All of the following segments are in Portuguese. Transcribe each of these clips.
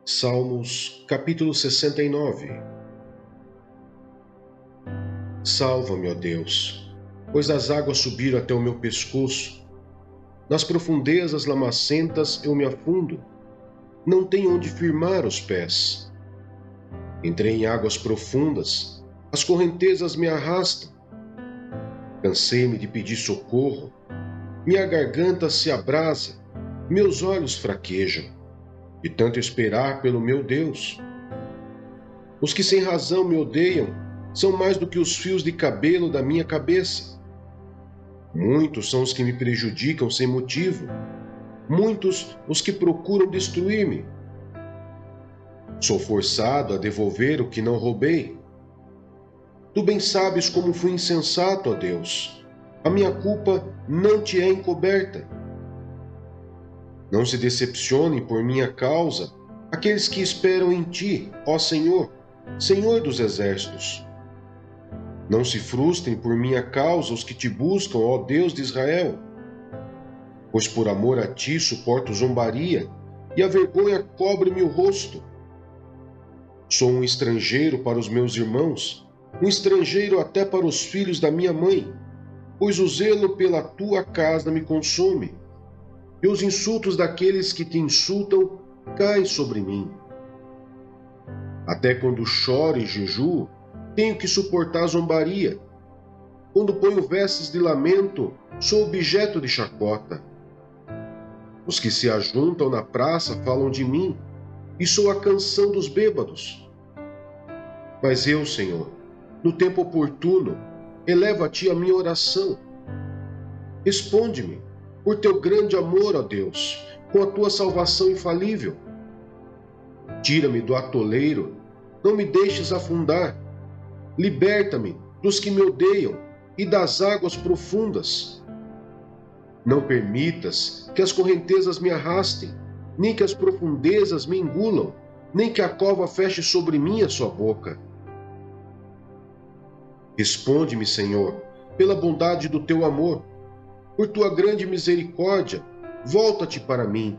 Salmos, capítulo 69. Salva-me, ó Deus, pois as águas subiram até o meu pescoço. Nas profundezas lamacentas eu me afundo, não tenho onde firmar os pés. Entrei em águas profundas, as correntezas me arrastam. Cansei-me de pedir socorro, minha garganta se abrasa, meus olhos fraquejam, de tanto esperar pelo meu Deus. Os que sem razão me odeiam são mais do que os fios de cabelo da minha cabeça. Muitos são os que me prejudicam sem motivo, muitos os que procuram destruir-me. Sou forçado a devolver o que não roubei. Tu bem sabes como fui insensato, ó Deus. A minha culpa não te é encoberta. Não se decepcionem por minha causa aqueles que esperam em ti, ó Senhor, Senhor dos exércitos. Não se frustrem por minha causa os que te buscam, ó Deus de Israel. Pois por amor a ti suporto zombaria, e a vergonha cobre-me o rosto. Sou um estrangeiro para os meus irmãos, um estrangeiro até para os filhos da minha mãe, pois o zelo pela tua casa me consome, e os insultos daqueles que te insultam caem sobre mim. Até quando choro e jejuo, tenho que suportar zombaria. Quando ponho vestes de lamento, sou objeto de chacota. Os que se ajuntam na praça falam de mim, e sou a canção dos bêbados. Mas eu, Senhor, no tempo oportuno, elevo a ti a minha oração. Responde-me, por teu grande amor, ó Deus, com a tua salvação infalível. Tira-me do atoleiro, não me deixes afundar. Liberta-me dos que me odeiam e das águas profundas. Não permitas que as correntezas me arrastem, nem que as profundezas me engulam, nem que a cova feche sobre mim a sua boca. Responde-me, Senhor, pela bondade do teu amor. Por tua grande misericórdia, volta-te para mim.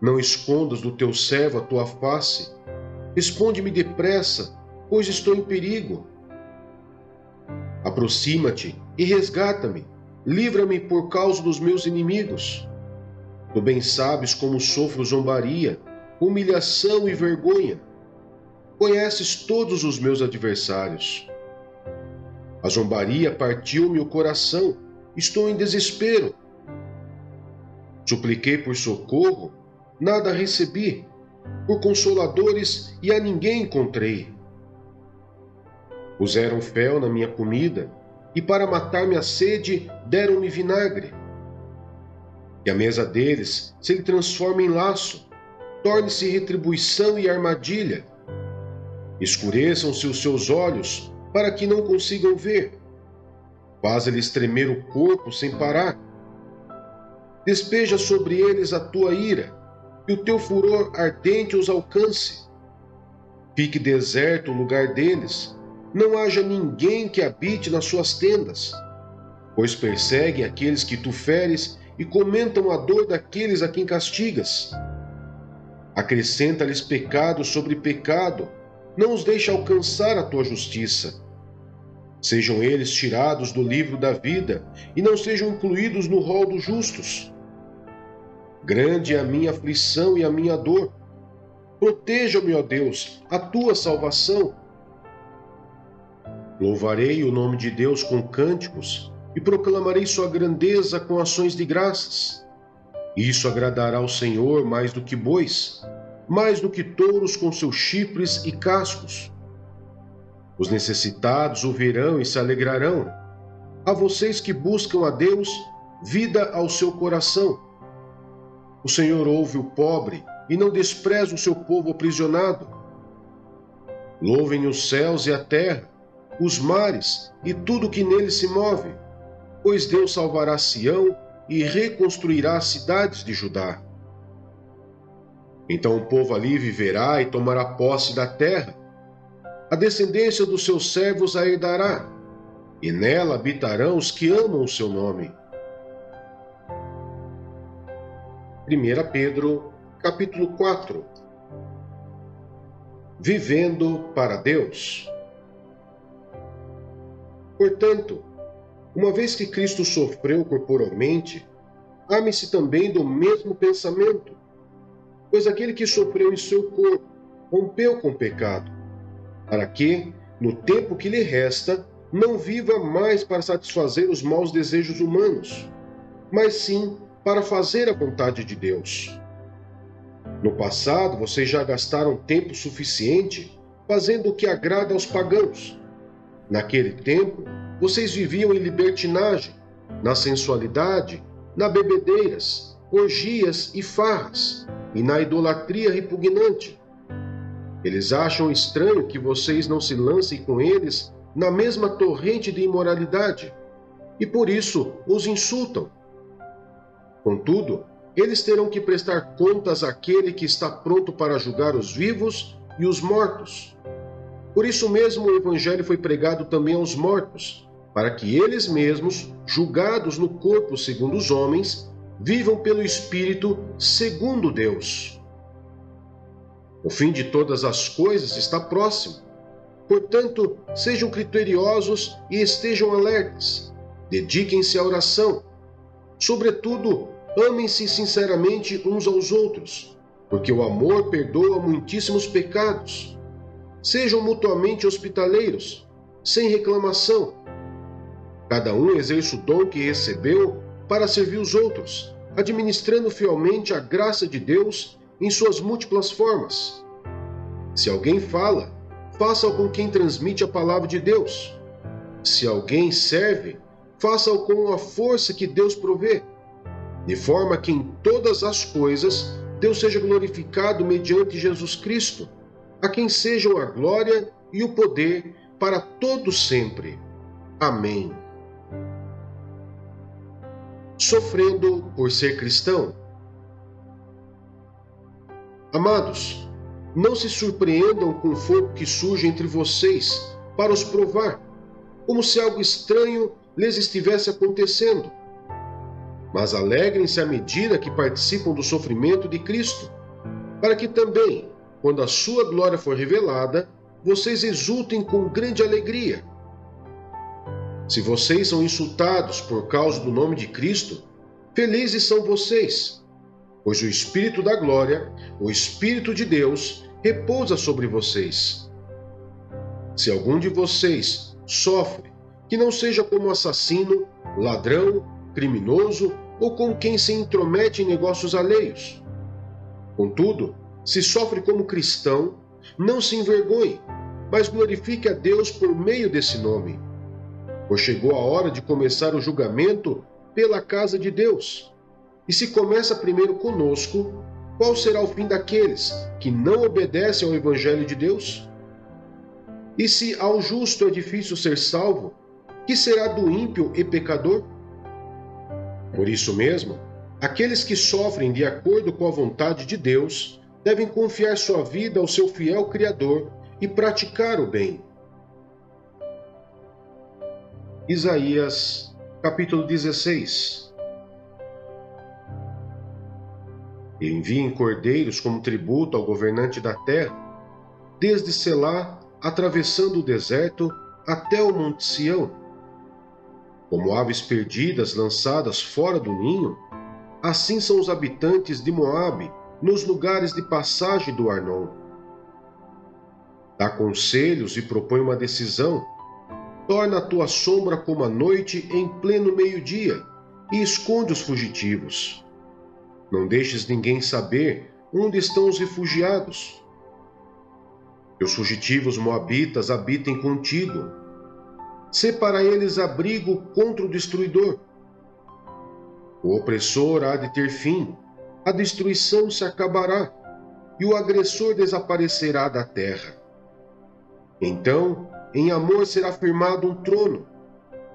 Não escondas do teu servo a tua face. Responde-me depressa, pois estou em perigo. Aproxima-te e resgata-me. Livra-me por causa dos meus inimigos. Tu bem sabes como sofro zombaria, humilhação e vergonha. Conheces todos os meus adversários. A zombaria partiu-me o coração. Estou em desespero. Supliquei por socorro, nada recebi. Por consoladores e a ninguém encontrei. Puseram fel na minha comida, e para matar-me a sede, deram-me vinagre. E a mesa deles se lhe transforma em laço, torne-se retribuição e armadilha. Escureçam-se os seus olhos, para que não consigam ver. Faz-lhes tremer o corpo sem parar. Despeja sobre eles a tua ira, e o teu furor ardente os alcance. Fique deserto o lugar deles, não haja ninguém que habite nas suas tendas, pois perseguem aqueles que tu feres e comentam a dor daqueles a quem castigas. Acrescenta-lhes pecado sobre pecado, não os deixa alcançar a tua justiça. Sejam eles tirados do livro da vida e não sejam incluídos no rol dos justos. Grande é a minha aflição e a minha dor. Proteja-me, ó Deus, a tua salvação. Louvarei o nome de Deus com cânticos e proclamarei sua grandeza com ações de graças. Isso agradará ao Senhor mais do que bois, mais do que touros com seus chifres e cascos. Os necessitados o verão e se alegrarão. A vocês que buscam a Deus, vida ao seu coração. O Senhor ouve o pobre e não despreza o seu povo aprisionado. Louvem os céus e a terra, os mares e tudo que neles se move, pois Deus salvará Sião e reconstruirá as cidades de Judá. Então o povo ali viverá e tomará posse da terra. A descendência dos seus servos a herdará, e nela habitarão os que amam o seu nome. 1 Pedro, capítulo 4. vivendo para Deus. Portanto, uma vez que Cristo sofreu corporalmente, ame-se também do mesmo pensamento, pois aquele que sofreu em seu corpo rompeu com o pecado, para que, no tempo que lhe resta, não viva mais para satisfazer os maus desejos humanos, mas sim para fazer a vontade de Deus. No passado, vocês já gastaram tempo suficiente fazendo o que agrada aos pagãos. Naquele tempo, vocês viviam em libertinagem, na sensualidade, na bebedeiras, orgias e farras, e na idolatria repugnante. Eles acham estranho que vocês não se lancem com eles na mesma torrente de imoralidade, e por isso os insultam. Contudo, eles terão que prestar contas àquele que está pronto para julgar os vivos e os mortos. Por isso mesmo o Evangelho foi pregado também aos mortos, para que eles mesmos, julgados no corpo segundo os homens, vivam pelo Espírito segundo Deus. O fim de todas as coisas está próximo. Portanto, sejam criteriosos e estejam alertas. Dediquem-se à oração. Sobretudo, amem-se sinceramente uns aos outros, porque o amor perdoa muitíssimos pecados. Sejam mutuamente hospitaleiros, sem reclamação. Cada um exerça o dom que recebeu para servir os outros, administrando fielmente a graça de Deus em suas múltiplas formas. Se alguém fala, faça-o com quem transmite a palavra de Deus. Se alguém serve, faça-o com a força que Deus provê, de forma que em todas as coisas Deus seja glorificado mediante Jesus Cristo, a quem sejam a glória e o poder para todos sempre. Amém. Sofrendo por ser cristão. Amados, não se surpreendam com o fogo que surge entre vocês para os provar, como se algo estranho lhes estivesse acontecendo. Mas alegrem-se à medida que participam do sofrimento de Cristo, para que também, quando a sua glória for revelada, vocês exultem com grande alegria. Se vocês são insultados por causa do nome de Cristo, felizes são vocês, pois o Espírito da glória, o Espírito de Deus, repousa sobre vocês. Se algum de vocês sofre, que não seja como assassino, ladrão, criminoso ou com quem se intromete em negócios alheios. Contudo, se sofre como cristão, não se envergonhe, mas glorifique a Deus por meio desse nome. Pois chegou a hora de começar o julgamento pela casa de Deus. E se começa primeiro conosco, qual será o fim daqueles que não obedecem ao Evangelho de Deus? E se ao justo é difícil ser salvo, que será do ímpio e pecador? Por isso mesmo, aqueles que sofrem de acordo com a vontade de Deus devem confiar sua vida ao seu fiel Criador e praticar o bem. Isaías, capítulo 16. Enviem cordeiros como tributo ao governante da terra, desde Selá, atravessando o deserto até o Monte Sião. Como aves perdidas lançadas fora do ninho, assim são os habitantes de Moabe nos lugares de passagem do Arnon. Dá conselhos e propõe uma decisão. Torna a tua sombra como a noite em pleno meio-dia e esconde os fugitivos. Não deixes ninguém saber onde estão os refugiados. Que os fugitivos moabitas habitem contigo. Sê para eles abrigo contra o destruidor. O opressor há de ter fim, a destruição se acabará, e o agressor desaparecerá da terra. Então, em amor será firmado um trono.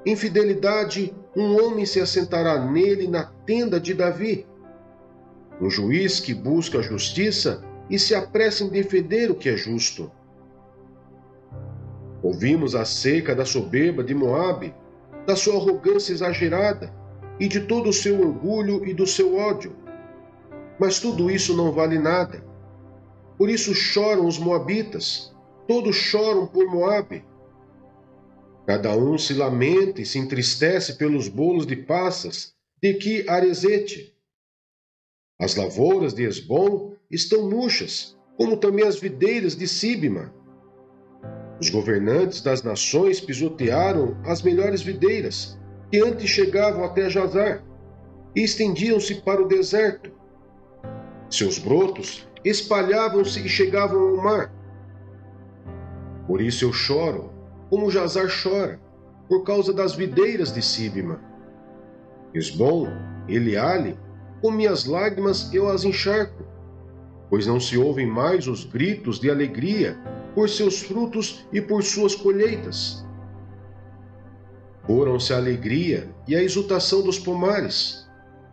Em fidelidade, um homem se assentará nele na tenda de Davi. Um juiz que busca a justiça e se apressa em defender o que é justo. Ouvimos acerca da soberba de Moabe, da sua arrogância exagerada e de todo o seu orgulho e do seu ódio. Mas tudo isso não vale nada. Por isso choram os moabitas, todos choram por Moabe. Cada um se lamenta e se entristece pelos bolos de passas de que Arezete. As lavouras de Hesbom estão murchas, como também as videiras de Sibma. Os governantes das nações pisotearam as melhores videiras, que antes chegavam até Jazar, e estendiam-se para o deserto. Seus brotos espalhavam-se e chegavam ao mar. Por isso eu choro, como Jazar chora, por causa das videiras de Sibma. Hesbom, Eleale, com minhas lágrimas eu as encharco, pois não se ouvem mais os gritos de alegria por seus frutos e por suas colheitas. Foram-se a alegria e a exultação dos pomares.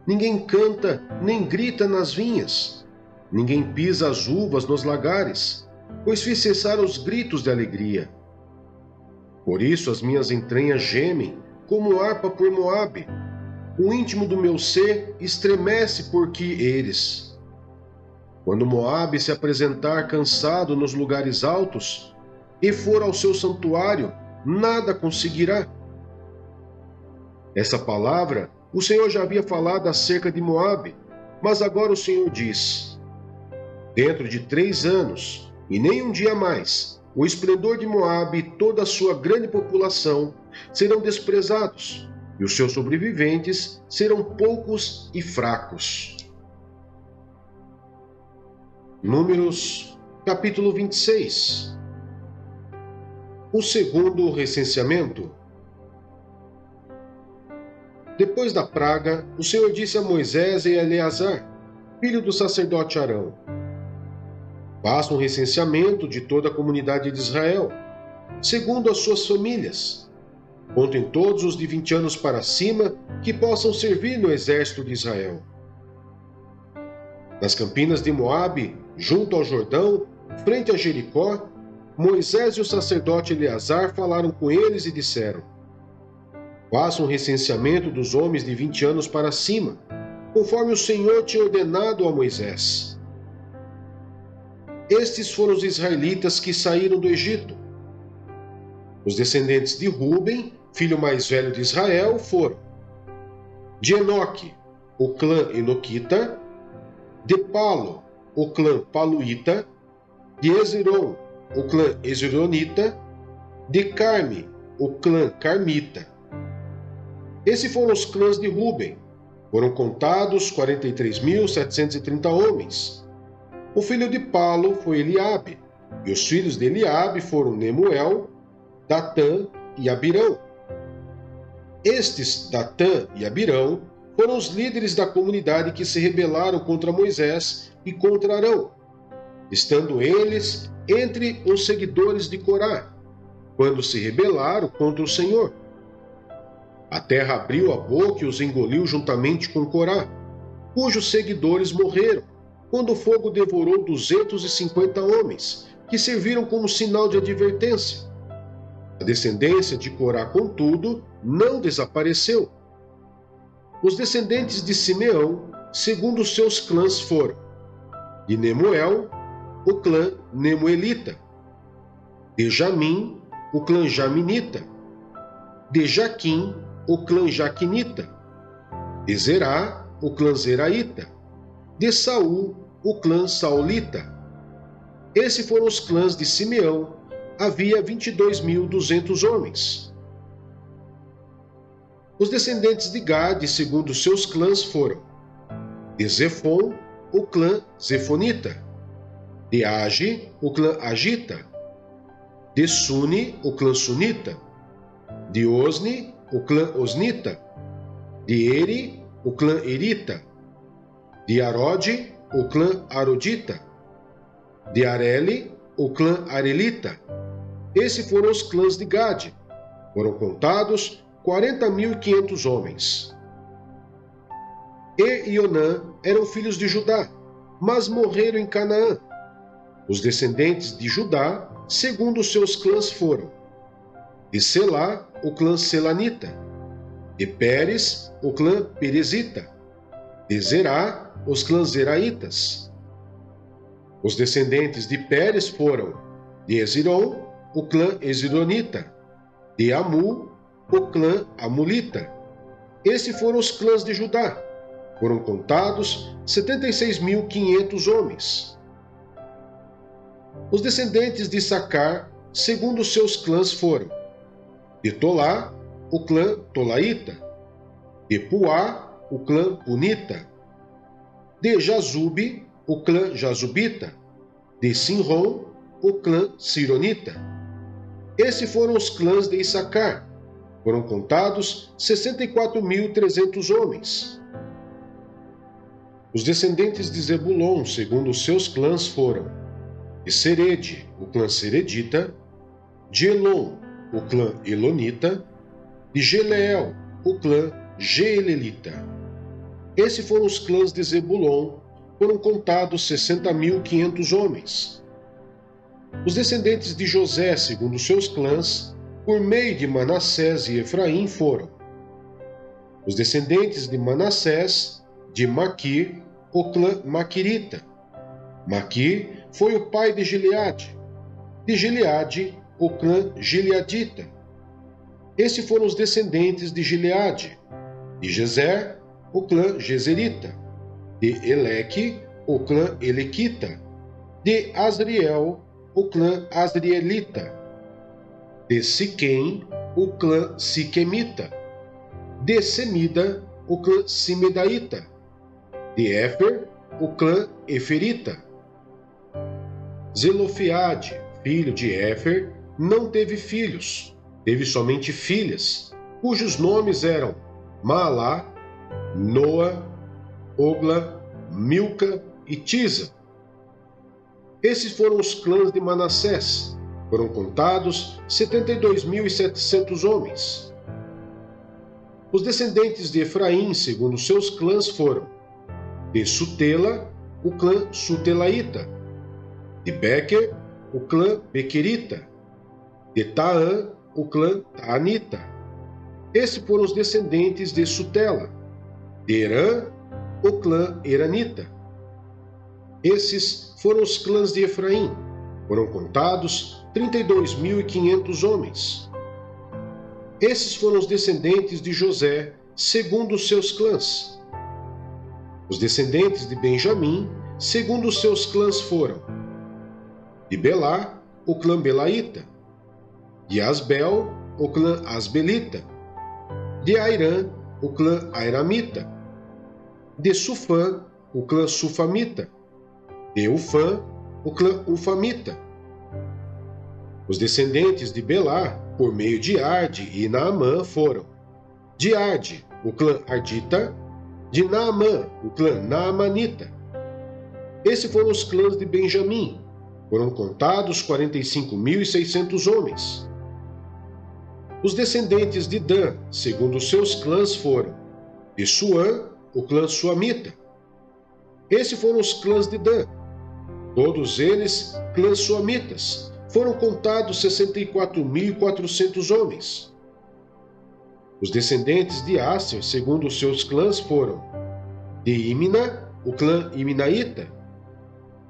Ninguém canta nem grita nas vinhas. Ninguém pisa as uvas nos lagares, pois fiz cessar os gritos de alegria. Por isso as minhas entranhas gemem, como harpa por Moabe. O íntimo do meu ser estremece por Qui-Heres. Quando Moabe se apresentar cansado nos lugares altos e for ao seu santuário, nada conseguirá. Essa palavra o Senhor já havia falado acerca de Moabe, mas agora o Senhor diz: dentro de 3 anos, e nem um dia mais, o esplendor de Moabe e toda a sua grande população serão desprezados, e os seus sobreviventes serão poucos e fracos. Números, capítulo 26. O segundo recenseamento. Depois da praga, o Senhor disse a Moisés e a Eleazar, filho do sacerdote Arão: faça um recenseamento de toda a comunidade de Israel, segundo as suas famílias. Contem todos os de 20 anos para cima que possam servir no exército de Israel. Nas campinas de Moabe, junto ao Jordão, frente a Jericó, Moisés e o sacerdote Eleazar falaram com eles e disseram: faça um recenseamento dos homens de 20 anos para cima, conforme o Senhor tinha ordenado a Moisés. Estes foram os israelitas que saíram do Egito. Os descendentes de Ruben, filho mais velho de Israel, foram de Enoque, o clã Enoquita; de Palo, o clã Paluíta; de Hezron, o clã Hezronita; de Carme, o clã Carmita. Esses foram os clãs de Ruben. Foram contados 43.730 homens. O filho de Palo foi Eliabe, e os filhos de Eliabe foram Nemuel, Datã e Abirão. Estes, Datã e Abirão, foram os líderes da comunidade que se rebelaram contra Moisés e contra Arão, estando eles entre os seguidores de Corá, quando se rebelaram contra o Senhor. A terra abriu a boca e os engoliu juntamente com Corá, cujos seguidores morreram, quando o fogo devorou 250 homens, que serviram como sinal de advertência. A descendência de Corá, contudo, não desapareceu. Os descendentes de Simeão, segundo os seus clãs, foram de Nemuel, o clã Nemuelita; de Jamim, o clã Jaminita; de Jaquim, o clã Jaquinita; de Zerá, o clã Zeraíta; de Saul, o clã Saulita. Esses foram os clãs de Simeão. Havia 22.200 homens. Os descendentes de Gade, segundo seus clãs, foram de Zefon, o clã Zefonita; de Age, o clã Agita; de Suni, o clã Sunita; de Osni, o clã Osnita; de Eri, o clã Erita; de Arode, o clã Arodita; de Areli, o clã Arelita. Esses foram os clãs de Gade. Foram contados 40.500 homens. E Ionã eram filhos de Judá, mas morreram em Canaã. Os descendentes de Judá, segundo os seus clãs, foram de Selá, o clã Selanita; de Pérez, o clã Perezita; de Zerá, os clãs Zeraitas; Os descendentes de Pérez foram: de Hezron, o clã Hezronita; de Amu, o clã Amulita. Esses foram os clãs de Judá. Foram contados 76.500 homens. Os descendentes de Issacar, segundo os seus clãs, foram: de Tolá, o clã Tolaíta; de Puá, o clã Punita; de Jazube, o clã Jazubita; de Sinrom, o clã Sironita. Esses foram os clãs de Issacar. Foram contados 64.300 homens. Os descendentes de Zebulon, segundo os seus clãs, foram: de Serede, o clã Seredita; de Elon, o clã Elonita; de Geleel, o clã Geelelita. Esses foram os clãs de Zebulon. Foram contados 60.500 homens. Os descendentes de José, segundo os seus clãs, por meio de Manassés e Efraim, foram: os descendentes de Manassés, de Maquir, o clã Maquirita. Maquir foi o pai de Gileade; de Gileade, o clã Gileadita. Esses foram os descendentes de Gileade; de Gezer, o clã Gezerita; de Eleque, o clã Elequita; de Asriel, o clã Asrielita; de Siquém, o clã Siquemita; de Semida, o clã Simedaíta; de Éfer, o clã Eferita. Zelofeade, filho de Éfer, não teve filhos, teve somente filhas, cujos nomes eram Maalá, Noa, Ogla, Milca e Tisa. Esses foram os clãs de Manassés. Foram contados 72.700 homens. Os descendentes de Efraim, segundo seus clãs, foram: de Sutela, o clã Sutelaíta; de Bequer, o clã Bequerita; de Taã, o clã Taanita. Esses foram os descendentes de Sutela; de Herã, o clã Eranita. Esses foram os clãs de Efraim. Foram contados 32.500 homens. Esses foram os descendentes de José, segundo os seus clãs. Os descendentes de Benjamim, segundo os seus clãs, foram: de Belá, o clã Belaíta; de Asbel, o clã Asbelita; de Airã, o clã Airamita; de Sufã, o clã Sufamita; de Ufã, o clã Ufamita. Os descendentes de Belá, por meio de Arde e Naamã, foram: de Arde, o clã Ardita; de Naamã, o clã Naamanita. Esses foram os clãs de Benjamim. Foram contados 45.600 homens. Os descendentes de Dan, segundo os seus clãs, foram: de Suã, o clã Suamita. Esses foram os clãs de Dan. Todos eles, clãs suamitas. Foram contados 64.400 homens. Os descendentes de Asser, segundo os seus clãs, foram: de Imna, o clã Imnaíta;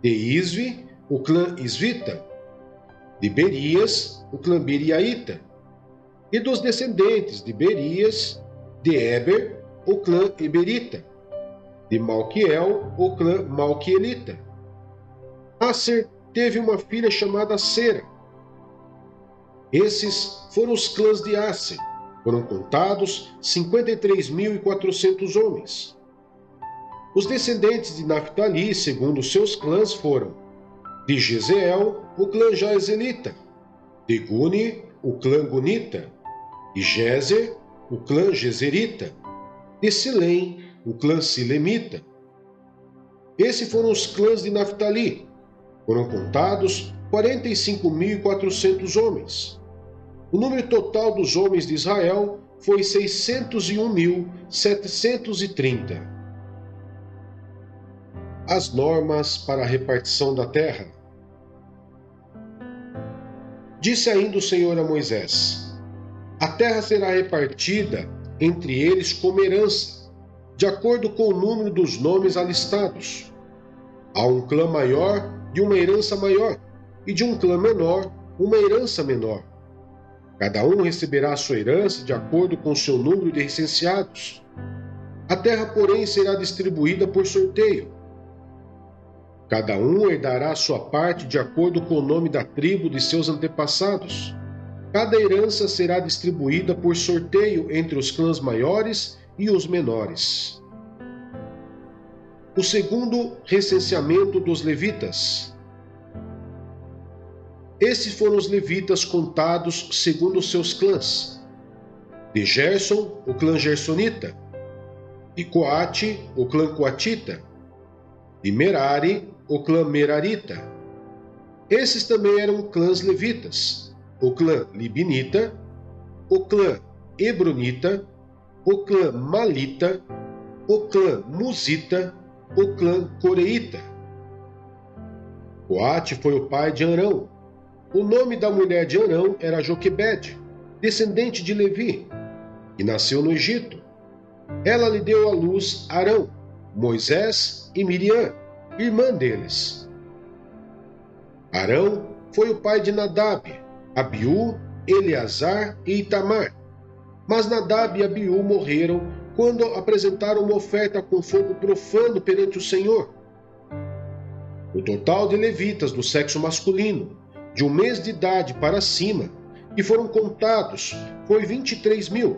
de Isvi, o clã Isvita; de Berias, o clã Beriaíta; e dos descendentes de Berias, de Eber, o clã Eberita; de Malquiel, o clã Malquielita. Asser teve uma filha chamada Sera. Esses foram os clãs de Asser. Foram contados 53.400 homens. Os descendentes de Naphtali, segundo os seus clãs, foram: de Jezeel, o clã Jaezelita; de Guni, o clã Gunita; de Jezer, o clã Jezerita; de Silém, o clã Silemita. Esses foram os clãs de Naphtali. Foram contados 45.400 homens. O número total dos homens de Israel foi 601.730. As normas para a repartição da terra. Disse ainda o Senhor a Moisés: a terra será repartida entre eles como herança, de acordo com o número dos nomes alistados. A um clã maior de uma herança maior, e de um clã menor, uma herança menor. Cada um receberá a sua herança de acordo com o seu número de recenseados. A terra, porém, será distribuída por sorteio. Cada um herdará a sua parte de acordo com o nome da tribo de seus antepassados. Cada herança será distribuída por sorteio entre os clãs maiores e os menores. O segundo recenseamento dos levitas. Esses foram os levitas contados segundo os seus clãs. De Gerson, o clã gersonita. De Coate, o clã coatita. De Merari, o clã merarita. Esses também eram clãs levitas: o clã libinita, o clã hebronita, o clã malita, o clã musita, o clã coreíta. Coate foi o pai de Arão. O nome da mulher de Arão era Joquebede, descendente de Levi, que nasceu no Egito. Ela lhe deu à luz Arão, Moisés e Miriam, irmã deles. Arão foi o pai de Nadab, Abiú, Eleazar e Itamar. Mas Nadab e Abiú morreram quando apresentaram uma oferta com fogo profano perante o Senhor. O total de levitas do sexo masculino, de 1 mês de idade para cima, que foram contados, foi 23.000.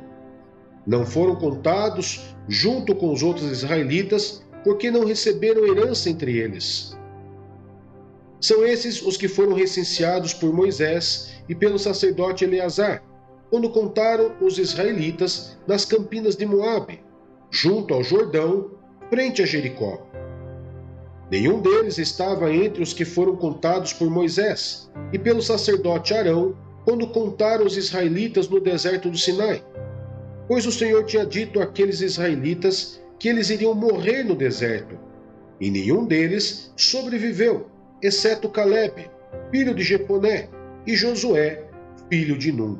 Não foram contados junto com os outros israelitas, porque não receberam herança entre eles. São esses os que foram recenseados por Moisés e pelo sacerdote Eleazar, quando contaram os israelitas nas campinas de Moabe, junto ao Jordão, frente a Jericó. Nenhum deles estava entre os que foram contados por Moisés e pelo sacerdote Arão, quando contaram os israelitas no deserto do Sinai, pois o Senhor tinha dito àqueles israelitas que eles iriam morrer no deserto, e nenhum deles sobreviveu, exceto Calebe, filho de Jefoné, e Josué, filho de Num.